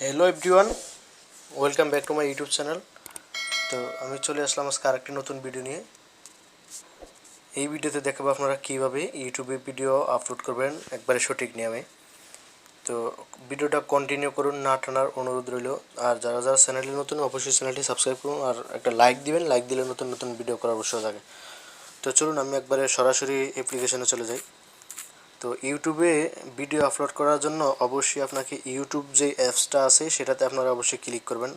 Hello everyone, welcome back to my YouTube channel. তো আমি চলে আসলাম আজকে আরেকটি নতুন ভিডিও নিয়ে। এই ভিডিওতে দেখাবো আপনারা কীভাবে ইউটিউবে ভিডিও আপলোড করবেন একবারে সঠিক নিয়মে। তো ভিডিওটা কন্টিনিউ করুন, না টানার অনুরোধ রইল। আর যারা যারা চ্যানেলে নতুন অবশ্যই চ্যানেলটি সাবস্ক্রাইব করুন আর একটা লাইক দিবেন। লাইক দিলে নতুন নতুন ভিডিও করার অবশ্যই থাকে। তো চলুন আমি একবারে সরাসরি অ্যাপ্লিকেশনে চলে যাই। তো ইউটিউবে ভিডিও আপলোড করার জন্য অবশ্যই আপনাকে ইউটিউব যে অ্যাপসটা আছে সেটাতে আপনারা অবশ্যই ক্লিক করবেন।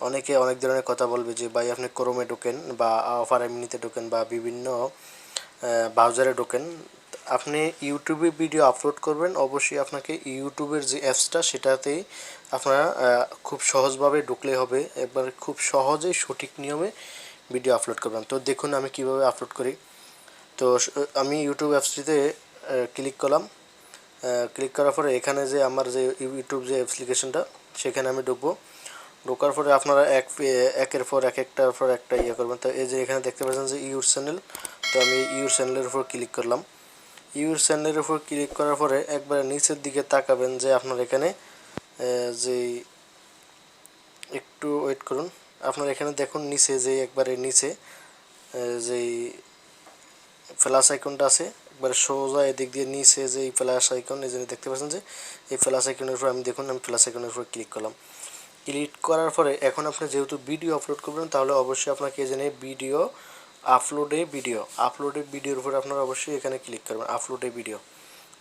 অনেকে অনেক ধরনের কথা বলবে যে ভাই আপনি ক্রোমে ঢোকেন বা অফার এমনিতে ঢোকেন বা বিভিন্ন ব্রাউজারে ঢোকেন। আপনি ইউটিউবে ভিডিও আপলোড করবেন, অবশ্যই আপনাকে ইউটিউবের যে অ্যাপসটা সেটাতেই আপনারা খুব সহজভাবে ঢুকলে হবে। একবার খুব সহজেই সঠিক নিয়মে ভিডিও আপলোড করবেন। তো দেখুন আমি কিভাবে আপলোড করি। তো আমি ইউটিউব অ্যাপসটিতে ক্লিক করলাম। ক্লিক করার পরে এখানে যে আমার যে ইউটিউব যে অ্যাপ্লিকেশনটা সেখানে আমি ঢুকবো। ঢোকার পরে আপনারা একের পর একটার পর একটা ইয়ে করবেন। তো এই যে এখানে দেখতে পাচ্ছেন যে ইউর চ্যানেল। তো আমি ইউর চ্যানেলের উপর ক্লিক করলাম। ইউর চ্যানেলের উপর ক্লিক করার পরে একবার নিচের দিকে তাকাবেন যে আপনার এখানে যে একটু ওয়েট করুন। আপনার এখানে দেখুন নিচে যে একবারে নিচে যেই প্লাস আইকনটা আছে, একবারে সোজা এদিক দিয়ে নিচে যে এই প্লাস আইকন এই যে দেখতে পাচ্ছেন যে এই প্লাস আইকনের উপর আমি দেখুন আমি প্লাস আইকনের উপর ক্লিক করলাম। ক্লিক করার পরে এখন আপনি যেহেতু ভিডিও আপলোড করবেন তাহলে অবশ্যই আপনাকে এখানে আপলোডে ভিডিওর উপর আপনারা অবশ্যই এখানে ক্লিক করবেন, আপলোডে ভিডিও।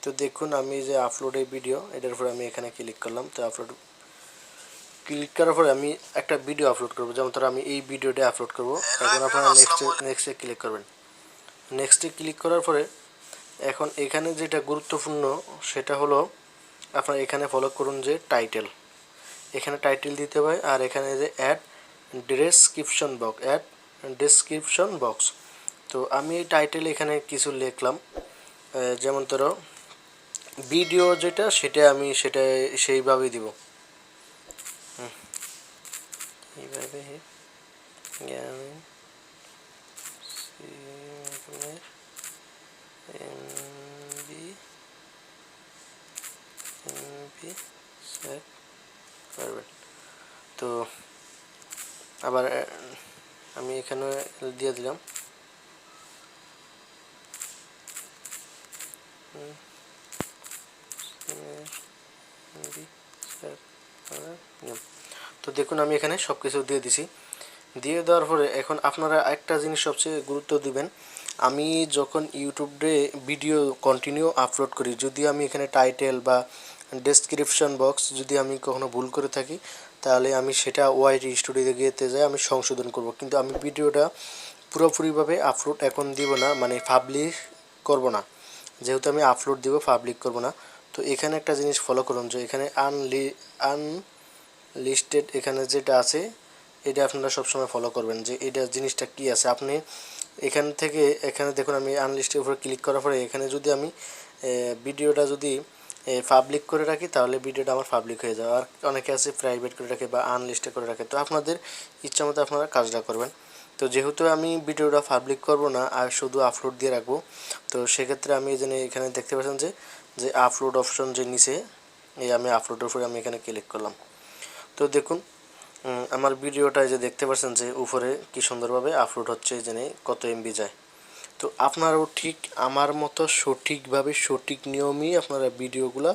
তো দেখুন আমি যে আপলোডে ভিডিও এটার উপর আমি এখানে ক্লিক করলাম। তো আপলোড ক্লিক করার পরে আমি একটা ভিডিও আপলোড করবো, যেমন ধরো আমি এই ভিডিওটা আপলোড করবো। এখন আপনারা নেক্সটে ক্লিক করবেন। নেক্সটে ক্লিক করার পরে এখন এখানে যেটা গুরুত্বপূর্ণ সেটা হলো আপনারা এখানে ফলো করুন যে টাইটেল, এখানে টাইটেল দিতে হবে। আর এখানে যে অ্যাড ডেসক্রিপশন বক্স। তো আমি এই টাইটেল এখানে কিছু লিখলাম, যেমন ধরো ভিডিও যেটা সেটা আমি সেটা সেইভাবেই দিব। এইভাবে তো আবার আমি এখানে দিয়ে দিলাম তো দেখুন আমি এখানে সব কিছু দিয়ে দিছি। দিয়ে দেওয়ার পরে এখন আপনারা একটা জিনিস সবচেয়ে গুরুত্ব দিবেন, আমি যখন ইউটিউবে ভিডিও কন্টিনিউ আপলোড করি যদি আমি এখানে টাইটেল বা ডেসক্রিপশন বক্স যদি আমি কখনো ভুল করে থাকি তাহলে আমি সেটা ওয়াইটি স্টুডিওতে গিয়েতে যাই আমি সংশোধন করব। কিন্তু আমি ভিডিওটা পুরোপুরিভাবে আপলোড এখন দিব না, মানে পাবলিশ করব না, যেহেতু আমি আপলোড দিব পাবলিক করব না। তো এখানে একটা জিনিস ফলো করুন যে এখানে আনলিস্টেড এখানে যেটা আছে এটা আপনারা সবসময় ফলো করবেন যে এটা জিনিসটা কি আছে। আপনি এখান থেকে এখানে দেখুন আমি আনলিস্টের উপর ক্লিক করার পরে এখানে যদি আমি ভিডিওটা যদি পাবলিক করে রাখি তাহলে ভিডিওটা আমার পাবলিক হয়ে যাবে। আর অনেকে আছে প্রাইভেট করে রাখে বা আনলিস্টে করে রাখে, তো আপনাদের ইচ্ছা মতো আপনারা কাজটা করবেন। তো যেহেতু আমি ভিডিওটা পাবলিক করব না আর শুধু আপলোড দিয়ে রাখবো, তো সেক্ষেত্রে আমি এখানে দেখতে পাচ্ছেন যে যে আপলোড অপশন যে নিচে এই আমি আপলোডের উপরে আমি এখানে ক্লিক করলাম। তো দেখুন আমার ভিডিওটা যে দেখতে পাচ্ছেন যে উপরে কি সুন্দরভাবে আপলোড হচ্ছে, জেনে কত এমবি যায়। তো আপনারাও ঠিক আমার মতো সঠিকভাবে সঠিক নিয়মেই আপনারা ভিডিওগুলো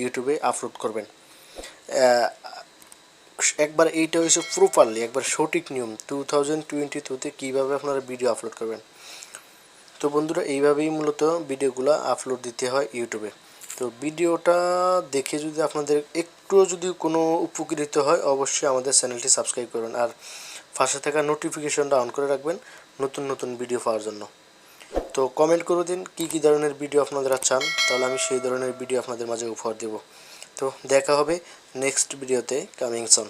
ইউটিউবে আপলোড করবেন। একবার এইটা হয়েছে প্রপারলি একবার সঠিক নিয়ম 2022-তে কীভাবে আপনারা ভিডিও আপলোড করবেন। তো বন্ধুরা এইভাবেই মূলত ভিডিওগুলো আপলোড দিতে হয় ইউটিউবে। তো ভিডিওটা দেখে যদি আপনাদের একটুও যদি কোনো উপকৃত হয় অবশ্যই আমাদের চ্যানেলটি সাবস্ক্রাইব করবেন আর পাশে থাকা নোটিফিকেশনটা অন করে রাখবেন নতুন নতুন ভিডিও পাওয়ার জন্য। তো কমেন্ট করে দিন কী ধরনের ভিডিও আপনারা চান, তাহলে আমি সেই ধরনের ভিডিও আপনাদের মাঝে উপহার দেব। তো দেখা হবে নেক্সট ভিডিওতে, কামিং সুন।